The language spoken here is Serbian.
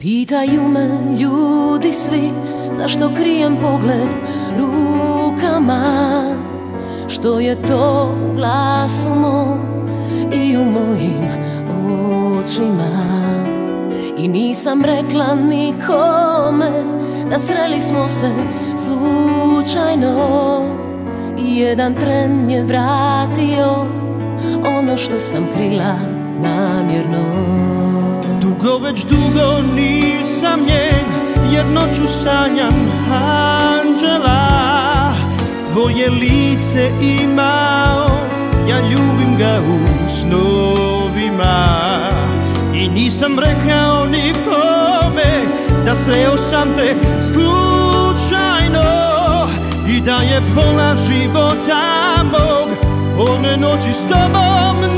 Pitaju me ljudi svi, zašto krijem pogled rukama, što je to u glasu mom i u mojim očima. I nisam rekla nikome da sreli smo se slučajno, i jedan tren je vratio ono što sam krila namjerno. Već dugo nisam njen, jer noću sanjam anđela. Tvoje lice imao, ja ljubim ga u snovima. I nisam rekao nikome da sreo sam te slučajno, i da je pola života mog one noći s tobom